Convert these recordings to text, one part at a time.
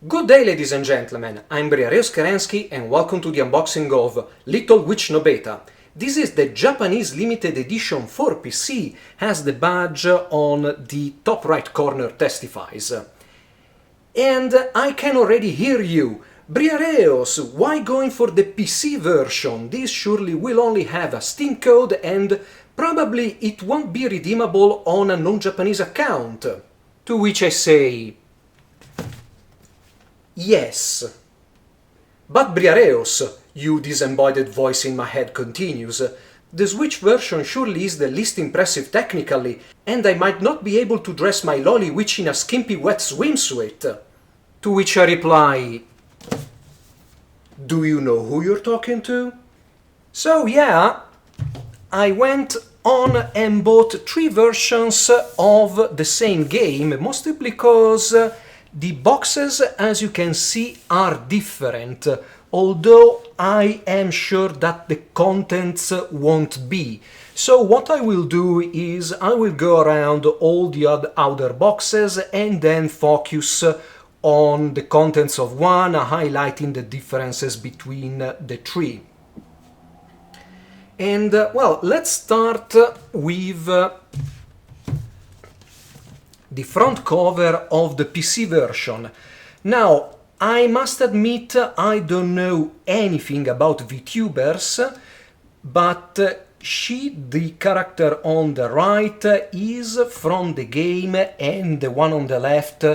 Good day, ladies and gentlemen, I'm Briareos Kerensky and welcome to the unboxing of Little Witch Nobeta. This is the Japanese limited edition for PC, as the badge on the top right corner testifies. And I can already hear you. Briareos, why going for the PC version? This surely will only have a Steam code and probably it won't be redeemable on a non-Japanese account. To which I say, yes. But Briareos, you disembodied voice in my head continues, the Switch version surely is the least impressive technically, and I might not be able to dress my lolly witch in a skimpy wet swimsuit. To which I reply, do you know who you're talking to? So yeah, I went on and bought 3 versions of the same game, mostly because the boxes, as you can see, are different, although I am sure that the contents won't be. So what I will do is I will go around all the other boxes and then focus on the contents of one, highlighting the differences between the 3. And well, let's start with the front cover of the PC version. Now, I must admit I don't know anything about VTubers, but she, the character on the right, is from the game, and the one on the left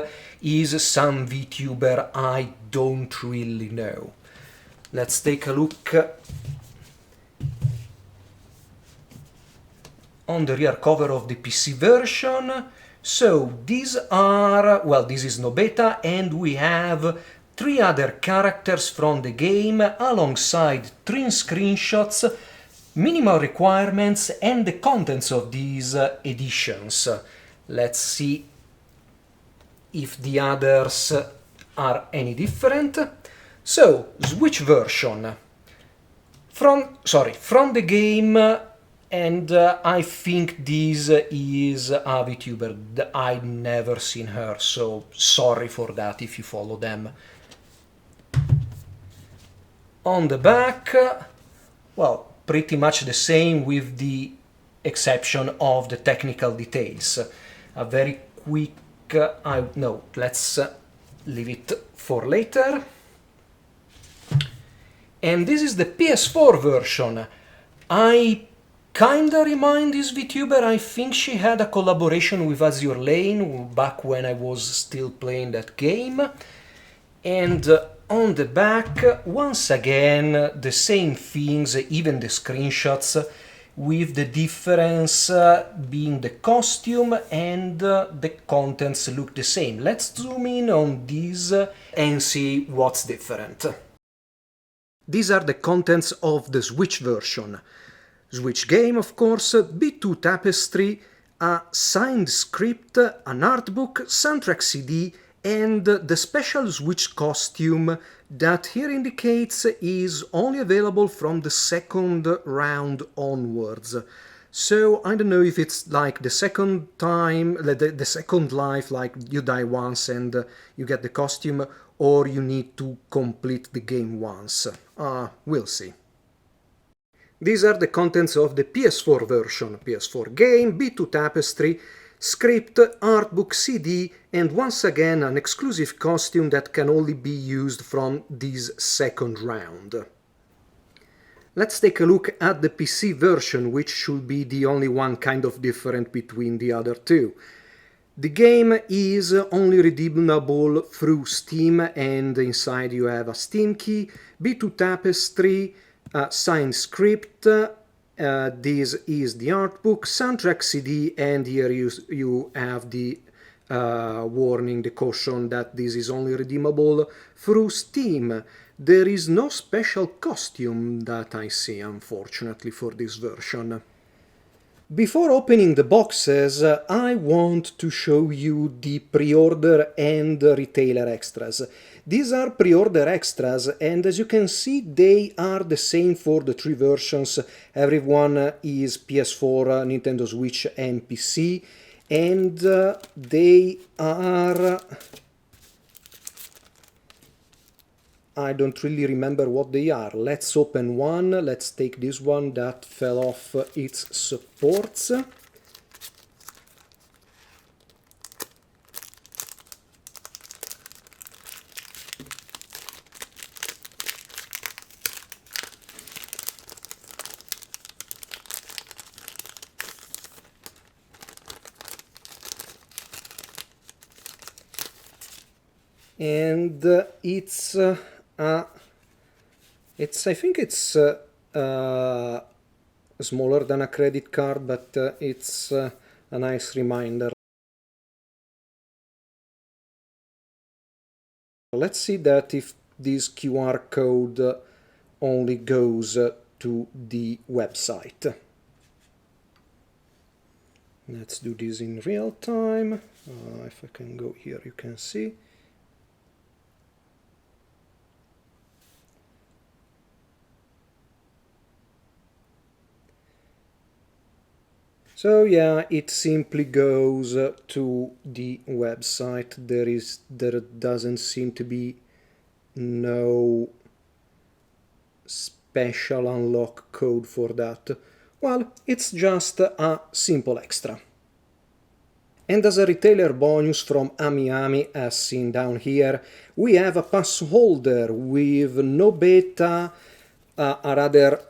is some VTuber I don't really know. Let's take a look on the rear cover of the PC version. So these are, well, this is Nobeta, and we have 3 other characters from the game alongside 3 screenshots, minimal requirements, and the contents of these editions. Let's see if the others are any different. So, Switch version. From the game, and I think this is a VTuber. I've never seen her, so sorry for that if you follow them. On the back, well, pretty much the same with the exception of the technical details. A very quick, no, let's leave it for later. And this is the PS4 version. I kinda remind this VTuber, I think she had a collaboration with Azure Lane back when I was still playing that game. And on the back, once again, the same things, even the screenshots, with the difference being the costume and the contents look the same. Let's zoom in on these and see what's different. These are the contents of the Switch version. Switch game, of course, B2 tapestry, a signed script, an artbook, soundtrack CD, and the special Switch costume that here indicates is only available from the second round onwards. So I don't know if it's like the second time, the second life, like you die once and you get the costume, or you need to complete the game once. We'll see. These are the contents of the PS4 version. PS4 game, B2 tapestry, script, artbook, CD, and once again an exclusive costume that can only be used from this second round. Let's take a look at the PC version, which should be the only one kind of different between the other 2. The game is only redeemable through Steam, and inside you have a Steam key, B2 tapestry, signed script, this is the artbook, soundtrack CD, and here you have the warning, the caution that this is only redeemable through Steam. There is no special costume that I see, unfortunately, for this version. Before opening the boxes, I want to show you the pre-order and retailer extras. These are pre-order extras, and as you can see, they are the same for the 3 versions. Everyone is PS4, Nintendo Switch, and PC, and they are I don't really remember what they are. Let's open one. Let's take this one that fell off its supports. And I think it's smaller than a credit card, but it's a nice reminder. Let's see that if this QR code only goes to the website. Let's do this in real time. If I can go here, you can see. So yeah, it simply goes to the website. There doesn't seem to be no special unlock code for that. Well, it's just a simple extra. And as a retailer bonus from Ami, as seen down here, we have a pass holder with Nobeta, a rather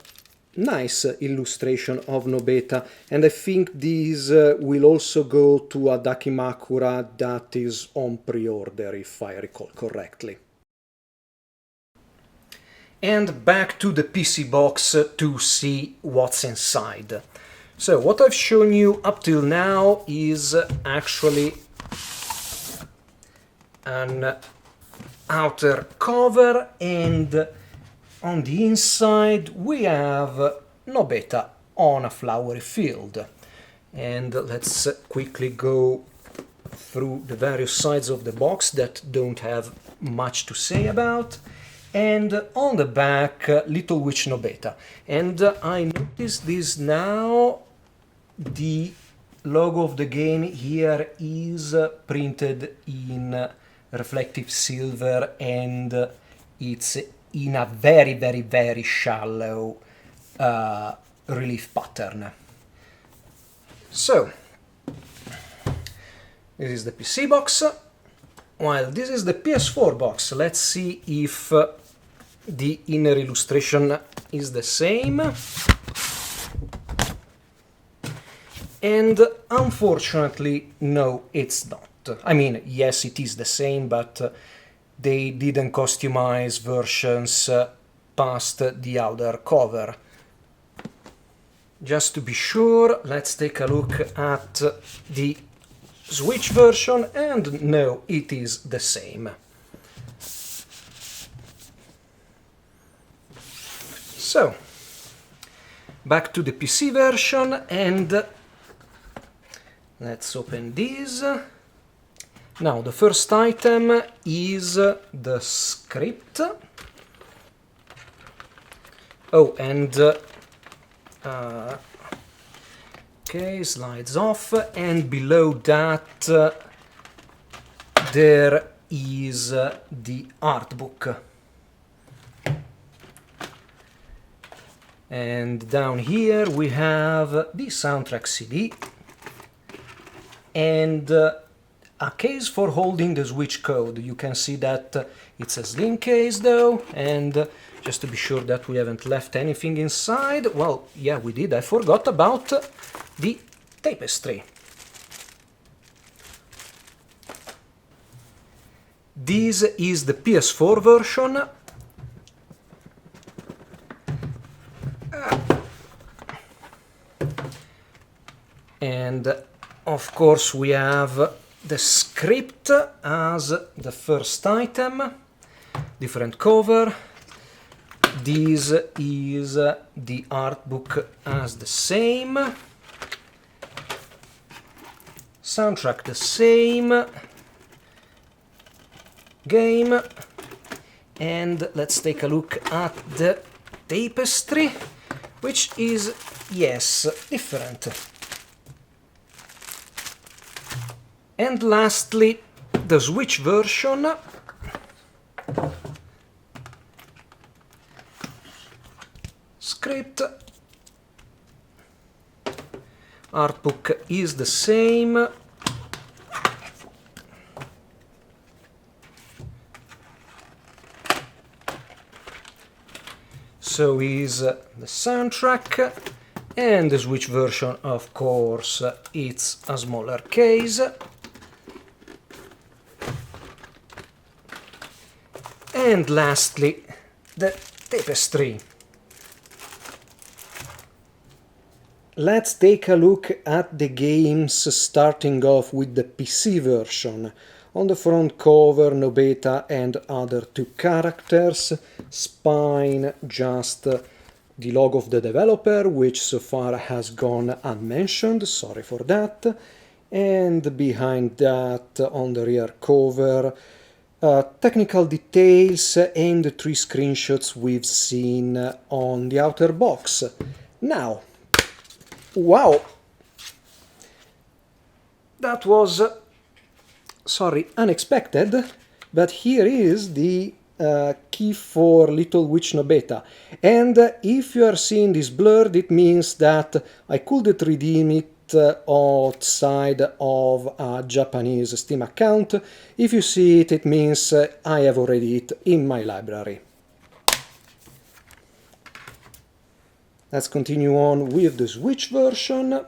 nice illustration of Nobeta, and I think this will also go to a Dakimakura that is on pre-order, if I recall correctly. And back to the PC box to see what's inside. So what I've shown you up till now is actually an outer cover, and on the inside we have Nobeta on a flowery field. And let's quickly go through the various sides of the box that don't have much to say about. And on the back, Little Witch Nobeta. And I noticed this now, the logo of the game here is printed in reflective silver, and it's in a very, very, very shallow relief pattern. So, this is the PC box, while this is the PS4 box. Let's see if the inner illustration is the same. And unfortunately, no, it's not. I mean, yes, it is the same, but they didn't customize versions past the outer cover. Just to be sure, let's take a look at the Switch version, and no, it is the same. So, back to the PC version, and let's open this. Now, the first item is the script. Oh, and okay, slides off, and below that there is the artbook. And down here we have the soundtrack CD and a case for holding the Switch code. You can see that it's a slim case though, and just to be sure that we haven't left anything inside, well, yeah, we did. I forgot about the tapestry. This is the PS4 version. And of course we have the script as the first item, different cover. This is the art book as the same, soundtrack the same, game, and let's take a look at the tapestry, which is, yes, different. And lastly, the Switch version. script. Artbook is the same. So is the soundtrack, and the Switch version, of course, it's a smaller case. And lastly, the tapestry. Let's take a look at the games, starting off with the PC version. On the front cover, Nobeta and other two characters. Spine, just the logo of the developer, which so far has gone unmentioned, sorry for that. And behind that, on the rear cover, technical details and the 3 screenshots we've seen on the outer box. Now, wow! That was, sorry, unexpected, but here is the key for Little Witch Nobeta. And if you are seeing this blurred, it means that I couldn't redeem it outside of a Japanese Steam account. If you see it, it means I have already it in my library. Let's continue on with the Switch version.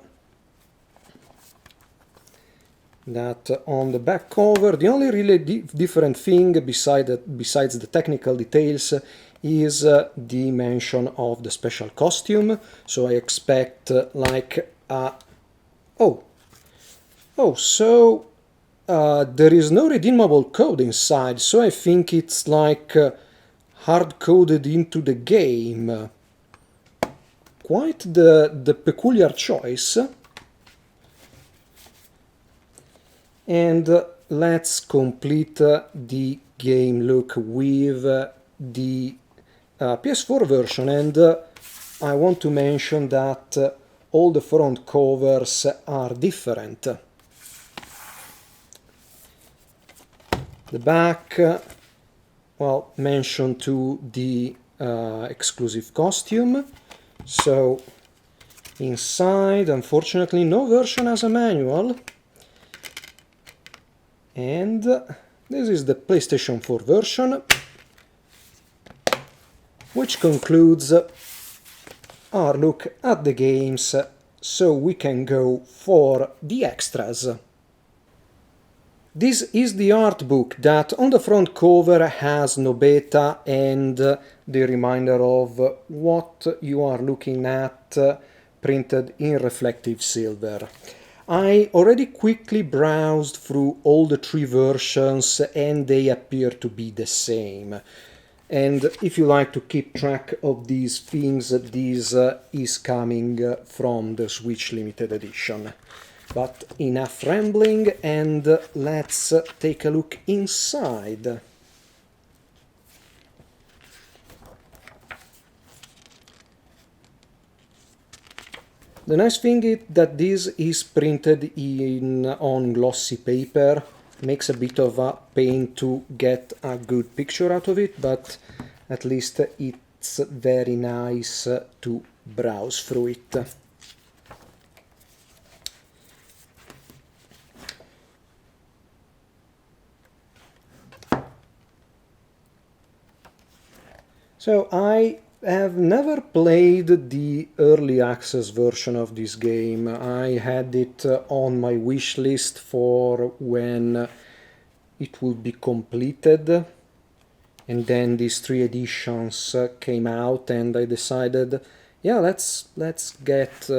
That on the back cover, the only really different thing besides the technical details is the mention of the special costume. So I expect like a... so there is no redeemable code inside, so I think it's like hard-coded into the game. Quite the peculiar choice. And let's complete the game look with the PS4 version, and I want to mention that all the front covers are different. The back, well, mention to the exclusive costume. So inside, unfortunately, no version has a manual. And this is the PlayStation 4 version, which concludes our look at the games, so we can go for the extras. This is the art book that on the front cover has Nobeta and the reminder of what you are looking at printed in reflective silver. I already quickly browsed through all the 3 versions and they appear to be the same. And if you like to keep track of these things, this is coming from the Switch Limited Edition. But enough rambling, and let's take a look inside. The nice thing is that this is printed on glossy paper. Makes a bit of a pain to get a good picture out of it, but at least it's very nice to browse through it. So I have never played the early access version of this game. I had it on my wish list for when it will be completed, and then these 3 editions came out and I decided, yeah, let's get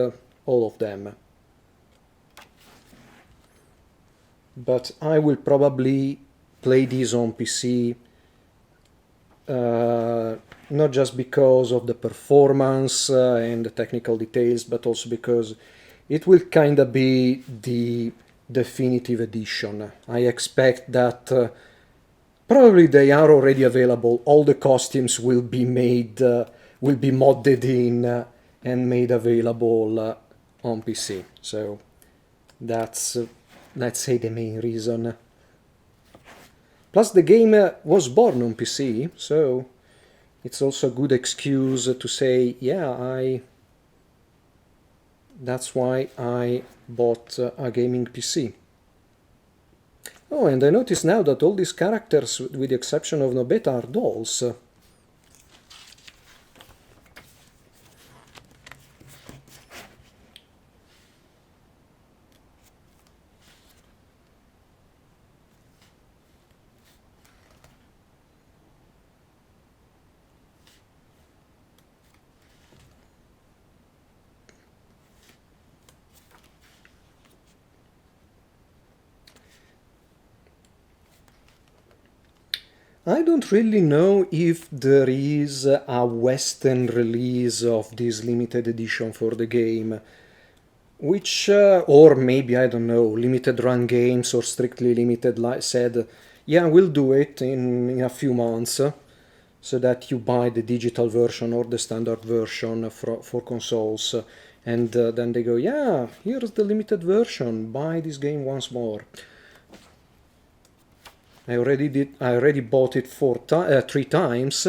all of them. But I will probably play these on PC, not just because of the performance and the technical details, but also because it will kinda be the definitive edition. I expect that probably they are already available. All the costumes will be made, will be modded in and made available on PC. So that's, let's say, the main reason. Plus the game was born on PC, so it's also a good excuse to say, yeah, that's why I bought a gaming PC. Oh, and I notice now that all these characters, with the exception of Nobeta, are dolls. I don't really know if there is a Western release of this limited edition for the game, which, or maybe, I don't know, Limited Run Games or Strictly Limited said, yeah, we'll do it in a few months, so that you buy the digital version or the standard version for consoles, and then they go, yeah, here's the limited version, buy this game once more. I already bought it 3 times,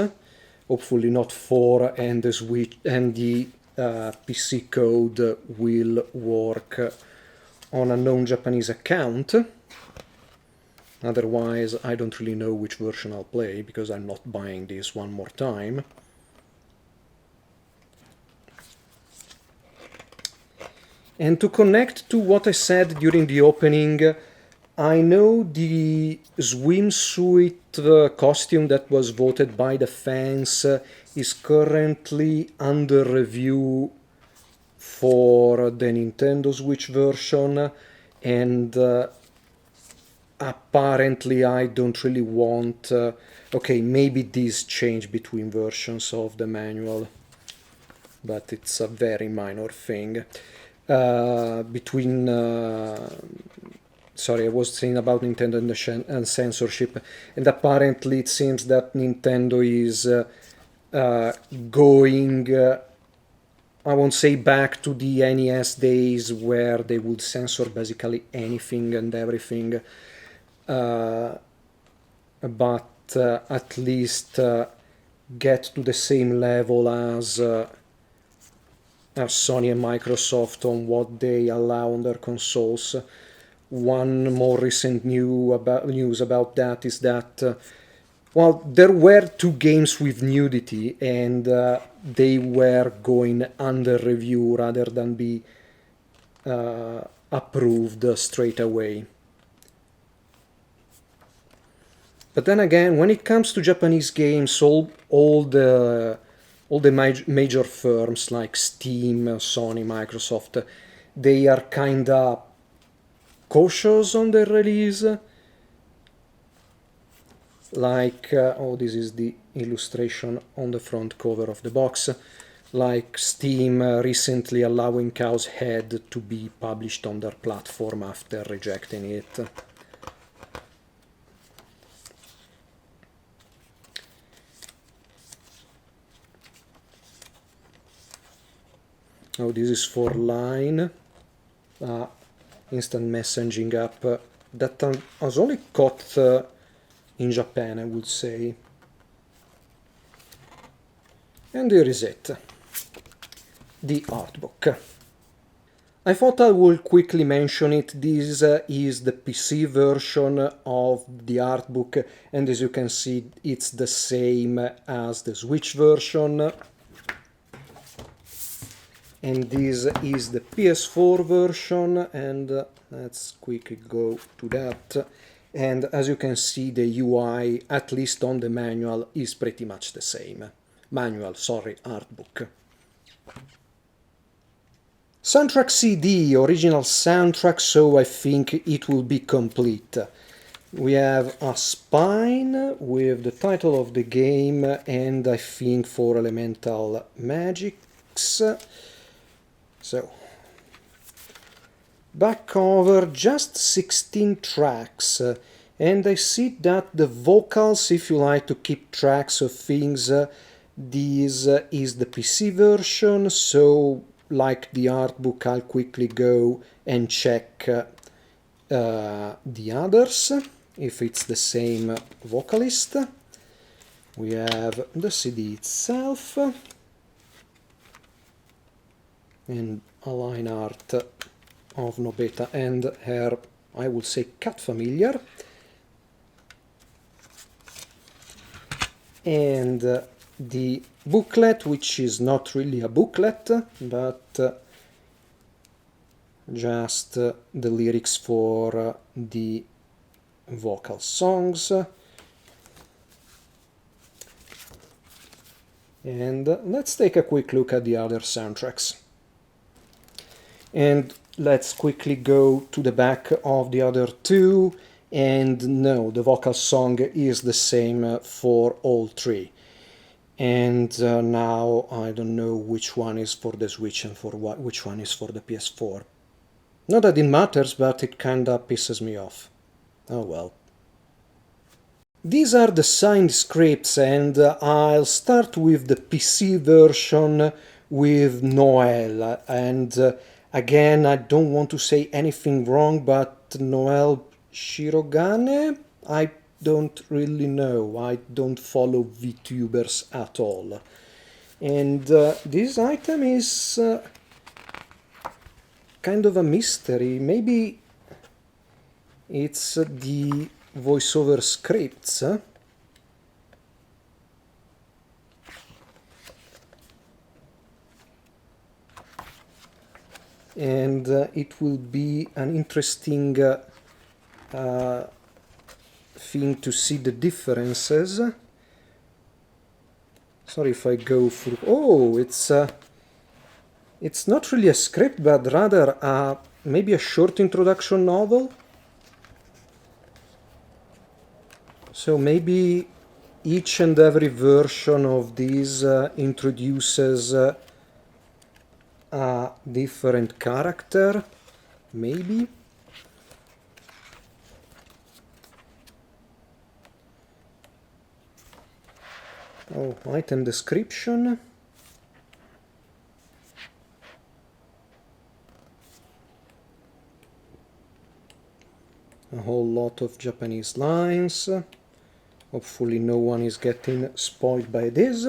hopefully not 4, and the Switch and the PC code will work on a non-Japanese account. Otherwise, I don't really know which version I'll play, because I'm not buying this one more time. And to connect to what I said during the opening, I know the swimsuit costume that was voted by the fans is currently under review for the Nintendo Switch version, and apparently I don't really want... okay, maybe this change between versions of the manual, but it's a very minor thing. Sorry, I was saying about Nintendo and censorship, and apparently it seems that Nintendo is going, I won't say back to the NES days where they would censor basically anything and everything, but at least get to the same level as Sony and Microsoft on what they allow on their consoles. One more recent news about that is that, well, there were 2 games with nudity, and they were going under review rather than be approved straight away. But then again, when it comes to Japanese games, all the major firms like Steam, Sony, Microsoft, they are kinda cautious on their release. Like, oh, this is the illustration on the front cover of the box. Like Steam recently allowing Cow's Head to be published on their platform after rejecting it. Oh, this is for Line, instant messaging app that has only caught in Japan, I would say. And here is it, the artbook. I thought I would quickly mention it. This is the PC version of the artbook, and as you can see, it's the same as the Switch version. And this is the PS4 version, and let's quickly go to that. And as you can see, the UI, at least on the manual, is pretty much the same. Artbook. Soundtrack CD, original soundtrack, so I think it will be complete. We have a spine with the title of the game and I think 4 elemental magics. So, back cover, just 16 tracks, and I see that the vocals, if you like to keep tracks of things, this is the PC version, so like the artbook I'll quickly go and check the others, if it's the same vocalist. We have the CD itself and a line art of Nobeta and her, I would say, cat familiar. And the booklet, which is not really a booklet, but just the lyrics for the vocal songs. And let's take a quick look at the other soundtracks. And let's quickly go to the back of the other two. And no, the vocal song is the same for all three. And now I don't know which one is for the Switch and for which one is for the PS4. Not that it matters, but it kinda pisses me off. Oh well. These are the signed scripts, and I'll start with the PC version with Noel. And again, I don't want to say anything wrong, but Noel Shirogane? I don't really know. I don't follow VTubers at all. And this item is kind of a mystery. Maybe it's the voiceover scripts. And it will be an interesting thing to see the differences. Sorry if I go through. Oh, it's not really a script, but rather maybe a short introduction novel. So maybe each and every version of these introduces a different character, maybe. Oh, item description. A whole lot of Japanese lines. Hopefully no one is getting spoiled by this.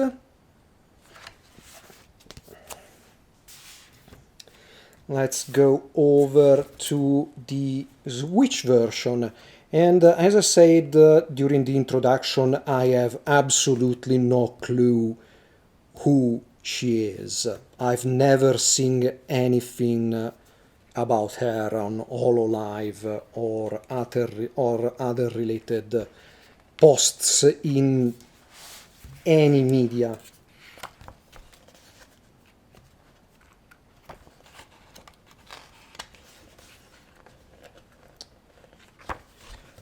Let's go over to the Switch version. And as I said during the introduction, I have absolutely no clue who she is. I've never seen anything about her on HoloLive or other related posts in any media.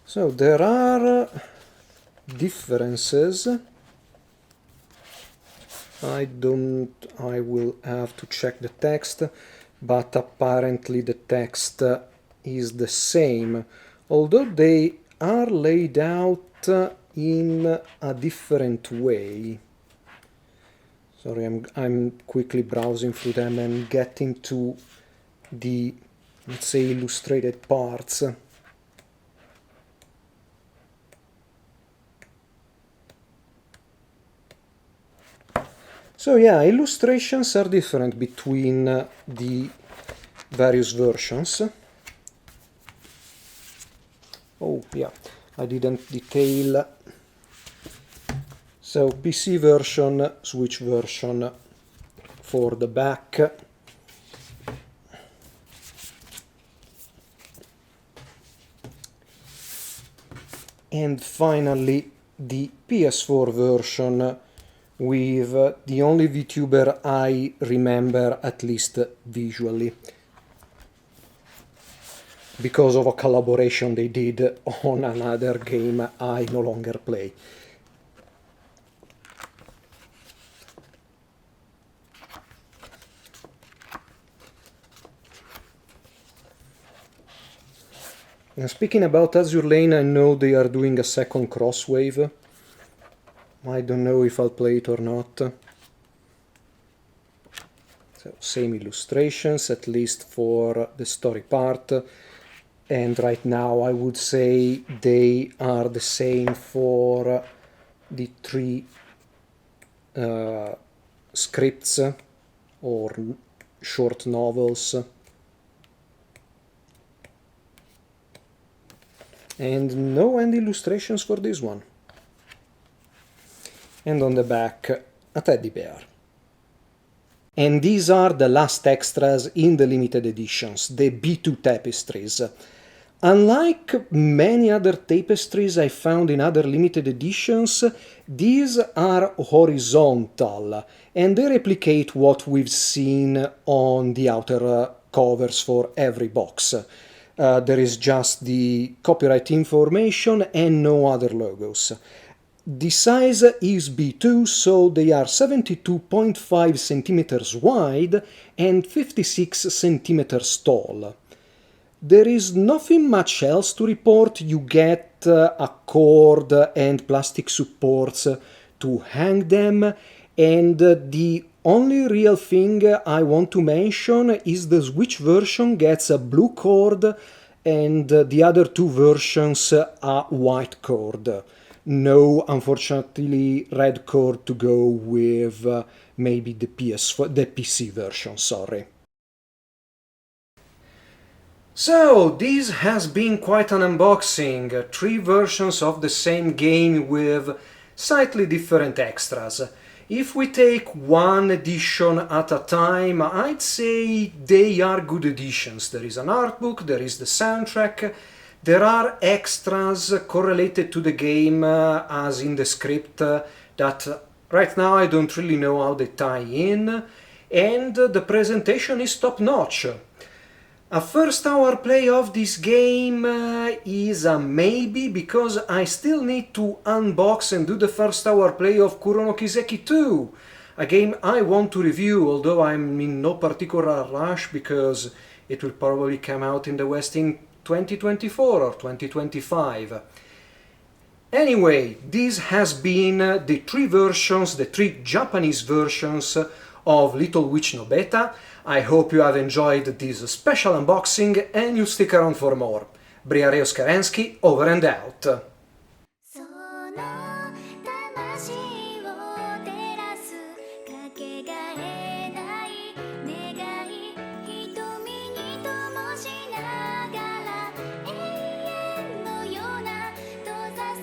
So there are differences. I will have to check the text, but apparently the text is the same, although they are laid out in a different way. Sorry, I'm quickly browsing through them and getting to the, let's say, illustrated parts. So yeah, illustrations are different between the various versions. Oh yeah, I didn't detail. So PC version, Switch version for the back. And finally the PS4 version with the only VTuber I remember, at least visually, because of a collaboration they did on another game I no longer play. And speaking about Azure Lane, I know they are doing a second Crosswave. I don't know if I'll play it or not. So, same illustrations, at least for the story part. And right now I would say they are the same for the three scripts or short novels, and no end illustrations for this one. And on the back, a teddy bear. And these are the last extras in the limited editions, the B2 tapestries. Unlike many other tapestries I found in other limited editions, these are horizontal and they replicate what we've seen on the outer covers for every box. There is just the copyright information and no other logos. The size is B2, so they are 72.5 centimeters wide and 56 centimeters tall. There is nothing much else to report. You get a cord and plastic supports to hang them, and the only real thing I want to mention is the Switch version gets a blue cord and the other two versions a white cord. No, unfortunately, red cord to go with maybe the PC version, sorry. So, this has been quite an unboxing. 3 versions of the same game with slightly different extras. If we take one edition at a time, I'd say they are good editions. There is an art book, there is the soundtrack, there are extras correlated to the game as in the script that right now I don't really know how they tie in, and the presentation is top-notch. A first hour play of this game is a maybe, because I still need to unbox and do the first hour play of Kuro no Kiseki 2, a game I want to review, although I'm in no particular rush because it will probably come out in the West in 2024 or 2025. Anyway, this has been the 3 versions, the 3 Japanese versions of Little Witch Nobeta. I hope you have enjoyed this special unboxing and you'll stick around for more. Briareo Skarensky, over and out.